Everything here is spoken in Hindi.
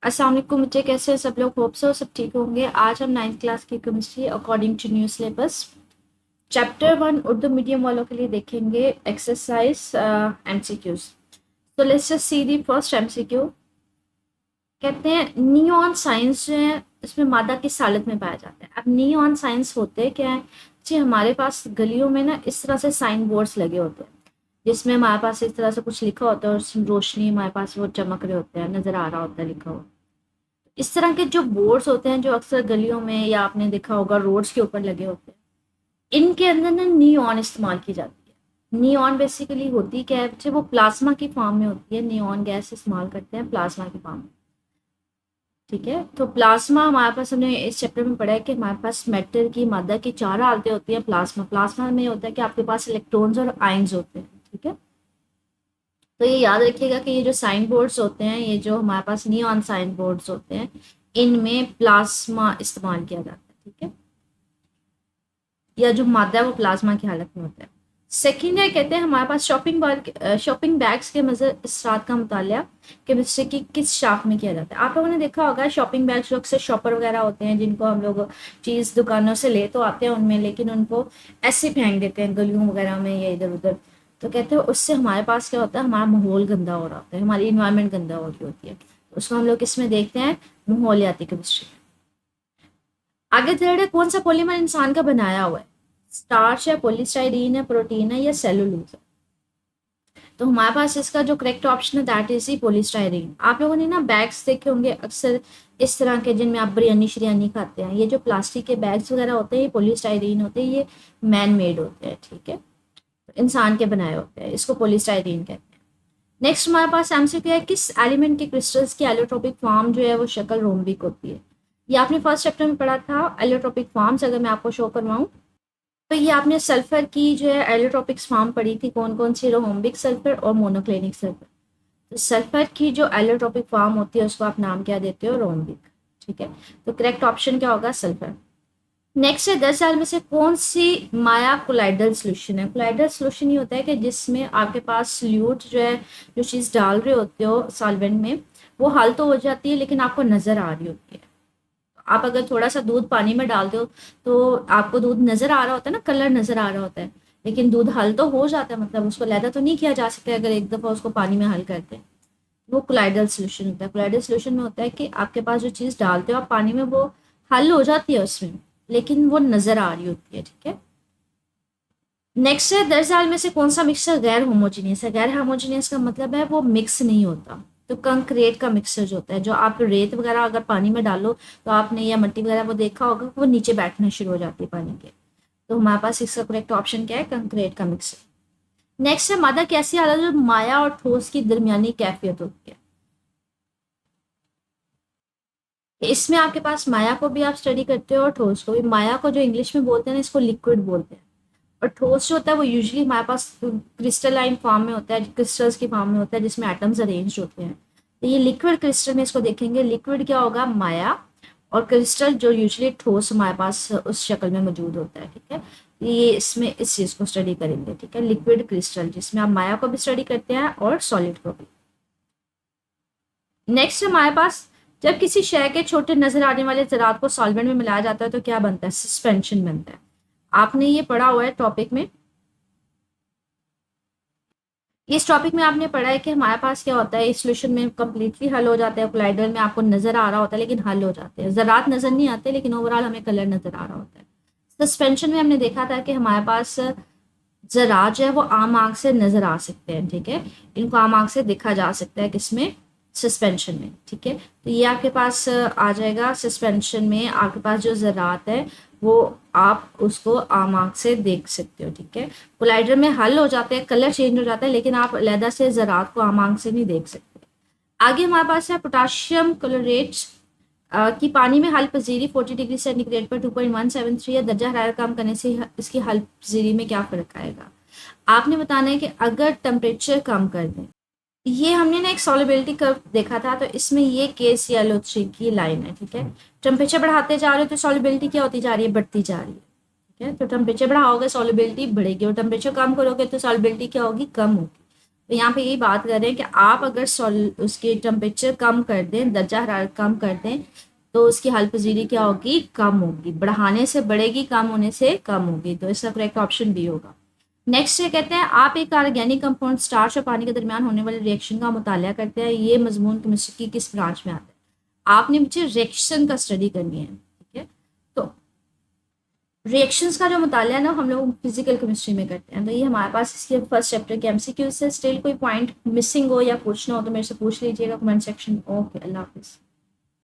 अस्सलाम वालेकुम बच्चे, कैसे हैं सब लोग? होप सो सब ठीक होंगे। आज हम 9th क्लास की chemistry according to new syllabus chapter 1 Urdu medium वालों के लिए देखेंगे एक्सरसाइज एमसीक्यूज। तो let's just see the first MCQ. कहते हैं नियॉन साइंस जो है इसमें मादा किस हालत में पाया जाता है। अब नियॉन साइंस होते क्या है जी? हमारे पास गलियों में ना इस तरह से साइन बोर्ड्स लगे होते हैं जिसमें हमारे पास इस तरह से कुछ लिखा होता है और उसमें रोशनी हमारे पास वो चमक रहे होते हैं, नजर आ रहा होता है लिखा हुआ। इस तरह के जो बोर्ड्स होते हैं जो अक्सर गलियों में या आपने देखा होगा रोड्स के ऊपर लगे होते हैं, इनके अंदर ना नियॉन इस्तेमाल की जाती है। नियॉन बेसिकली होती क्या है बच्चे? वो प्लाज्मा की फॉर्म में होती है। नियॉन गैस इस्तेमाल करते हैं प्लाज्मा की फॉर्म में। ठीक है, तो प्लाज्मा हमारे पास, हमने इस चैप्टर में पढ़ा है कि हमारे पास मैटर की मादा की चार हालतें होती हैं। प्लाज्मा प्लाज्मा में होता है कि आपके पास इलेक्ट्रॉन्स और आयंस होते हैं। ठीक है, तो ये याद रखिएगा कि ये जो साइन बोर्ड्स होते हैं, ये जो हमारे पास नियॉन साइन बोर्ड्स होते हैं, इनमें प्लाज्मा इस्तेमाल किया जाता है। ठीक है, या जो मादा है वो प्लाज्मा की हालत में होता है। सेकेंड है, कहते हैं हमारे पास शॉपिंग बैग्स के मजर इसरात का मुताला केमिस्ट्री की किस शाख में किया जाता है। आप लोगों ने देखा होगा शॉपिंग बैग्स जो अक्सर शॉपर वगैरह होते हैं जिनको हम लोग चीज़ दुकानों से ले तो आते हैं उनमें, लेकिन उनको ऐसे फेंक देते हैं गलियों वगैरह में या इधर उधर। तो कहते हैं उससे हमारे पास क्या होता है, हमारा माहौल गंदा हो रहा होता है, हमारी इन्वायरमेंट गंदा हो रही होती है। तो उसको हम लोग किसमें देखते हैं? माहौलियाती केमिस्ट्री। आगे थर्ड है, कौन सा पॉलीमर इंसान का बनाया हुआ है? स्टार्च है, पॉलीस्टाइरीन है, प्रोटीन है या सेलुलोज है? तो हमारे पास इसका जो करेक्ट ऑप्शन है दैट इज ही पॉलीस्टाइरीन। आप लोगों ने ना बैग्स देखे होंगे अक्सर इस तरह के जिनमें आप बिरयानी शिरयानी खाते हैं। ये जो प्लास्टिक के बैग्स वगैरह होते हैं ये पॉलीस्टाइरीन होते हैं, ये मैन मेड होते हैं। ठीक है, तो इंसान के बनाए होते हैं, इसको पॉलीस्टाइरीन कहते हैं। नेक्स्ट हमारे पास एमसीक्यू है, किस एलिमेंट के क्रिस्टल्स की एलोट्रोपिक फॉर्म जो है वो शक्ल रोम्बिक होती है? ये आपने फर्स्ट चैप्टर में पढ़ा था एलोट्रोपिक फॉर्म्स। अगर मैं आपको शो करवाऊँ तो ये आपने सल्फर की जो है एलोट्रोपिक्स फॉर्म पढ़ी थी, कौन कौन सी? रोम्बिक सल्फर और मोनोक्लिनिक सल्फर। तो सल्फर की जो एलोट्रोपिक फॉर्म होती है उसको आप नाम क्या देते हो? रोम्बिक। ठीक है, तो करेक्ट ऑप्शन क्या होगा? सल्फर। नेक्स्ट है, 10 साल में से कौन सी माया कोलाइडल सोल्यूशन है? कोलाइडल सोल्यूशन ये होता है कि जिसमें आपके पास सल्यूट जो है, जो चीज़ डाल रहे होते हो सॉल्वेंट में, वो हल तो हो जाती है लेकिन आपको नजर आ रही होती है। आप अगर थोड़ा सा दूध पानी में डाल दो तो आपको दूध नजर आ रहा होता है ना, कलर नजर आ रहा होता है, लेकिन दूध हल तो हो जाता है, मतलब उसको लैदा तो नहीं किया जा सकता अगर एक दफा उसको पानी में हल करते हैं। वो कोलाइडल सोल्यूशन होता है। कोलाइडल सोल्यूशन में होता है कि आपके पास जो चीज़ डालते हो आप पानी में, वो हल हो जाती है उसमें लेकिन वो नजर आ रही होती है। ठीक है, नेक्स्ट है, 10 साल में से कौन सा मिक्सचर गैर होमोजीनियस है? गैर होमोजीनियस का मतलब है वो मिक्स नहीं होता। तो कंक्रीट का मिक्सचर जो होता है, जो आप रेत वगैरह अगर पानी में डालो तो आपने, या मिट्टी वगैरह वो देखा होगा, वो नीचे बैठना शुरू हो जाती है पानी के। तो हमारे पास इसका करेक्ट ऑप्शन क्या है? कंक्रीट का मिक्सचर। नेक्स्ट है, मादा कैसी हालत जो माया और ठोस की दरमियानी कैफियत होती है? इसमें आपके पास माया को भी आप स्टडी करते हो और ठोस को भी। माया को जो इंग्लिश में बोलते हैं ना, इसको लिक्विड बोलते हैं। और ठोस जो होता है वो यूजुअली हमारे पास क्रिस्टलाइन फॉर्म में होता है, क्रिस्टल्स की फॉर्म में होता है जिसमें एटम्स अरेंज होते हैं। तो ये लिक्विड क्रिस्टल में इसको देखेंगे, लिक्विड क्या होगा? माया। और क्रिस्टल जो यूजुअली ठोस हमारे पास उस शक्ल में मौजूद होता है। ठीक है, तो ये इसमें इस चीज़ को स्टडी करेंगे। ठीक है, लिक्विड क्रिस्टल जिसमें आप माया को भी स्टडी करते हैं और सॉलिड को भी। नेक्स्ट हमारे पास, जब किसी शय के छोटे नजर आने वाले ज़रात को सॉल्वेंट में मिलाया जाता है तो क्या बनता है? सस्पेंशन बनता है। आपने ये पढ़ा हुआ है टॉपिक में। इस टॉपिक में आपने पढ़ा है कि हमारे पास क्या होता है, इस सॉल्यूशन में कम्प्लीटली हल हो जाता है, कोलाइडल में आपको नजर आ रहा होता है लेकिन हल हो जाते हैं, ज़रात नजर नहीं आते लेकिन ओवरऑल हमें कलर नजर आ रहा होता है। सस्पेंशन में हमने देखा था कि हमारे पास ज़रात जो है वो आम आंख से नजर आ सकते हैं। ठीक है, इनको आम आंख से देखा जा सकता है, किसमें? सस्पेंशन में। ठीक है, तो ये आपके पास आ जाएगा सस्पेंशन में। आपके पास जो ज़रात है वो आप उसको आम आंख से देख सकते हो। ठीक है, कोलाइडर में हल हो जाते हैं, कलर चेंज हो जाता है, लेकिन आप अलहदा से ज़रात को आम आंख से नहीं देख सकते। आगे हमारे पास है पोटाशियम क्लोरेट की पानी में हल पजीरी 40 डिग्री सेंटीग्रेड पर 2.173 या दर्जा हरारत कम करने से इसकी हल पजीरी में क्या फ़र्क आएगा? आपने बताना है कि अगर टेम्परेचर कम कर दें, ये हमने ना एक सॉलिबिलिटी कर्व देखा था, तो इसमें ये KClO3 की लाइन है। ठीक है, टेम्परेचर बढ़ाते जा रहे हो तो सॉलिबिलिटी क्या होती जा रही है? बढ़ती जा रही है। ठीक है, तो टेम्परेचर बढ़ाओगे सॉलिबिलिटी बढ़ेगी और टेम्परेचर कम करोगे तो सॉलिबिलिटी क्या होगी? कम होगी। तो यहाँ पे यही बात कर रहे हैं कि आप अगर उसके टेम्परेचर कम कर दें, दर्जा हरारत कम कर दें, तो उसकी हाल पजीरी क्या होगी, कम होगी। बढ़ाने से बढ़ेगी, कम होने से कम होगी। तो इसका करेक्ट ऑप्शन बी होगा। नेक्स्ट ये कहते हैं आप एक ऑर्गेनिक कंपाउंड स्टार्च और पानी के दरमियान होने वाले रिएक्शन का मुताला करते हैं, ये मजमून केमिस्ट्री की किस ब्रांच में आता है। आपने मुझे रिएक्शन का स्टडी करनी है, ठीक है। तो रिएक्शंस का जो मुताला है ना, हम लोग फिजिकल केमिस्ट्री में करते हैं। तो ये हमारे पास इसके फर्स्ट चैप्टर के एमसीक्यू से। स्टिल कोई पॉइंट मिसिंग हो या पूछना हो तो मेरे से पूछ लीजिएगा कमेंट सेक्शन। ओके, अल्लाह हाफिज़।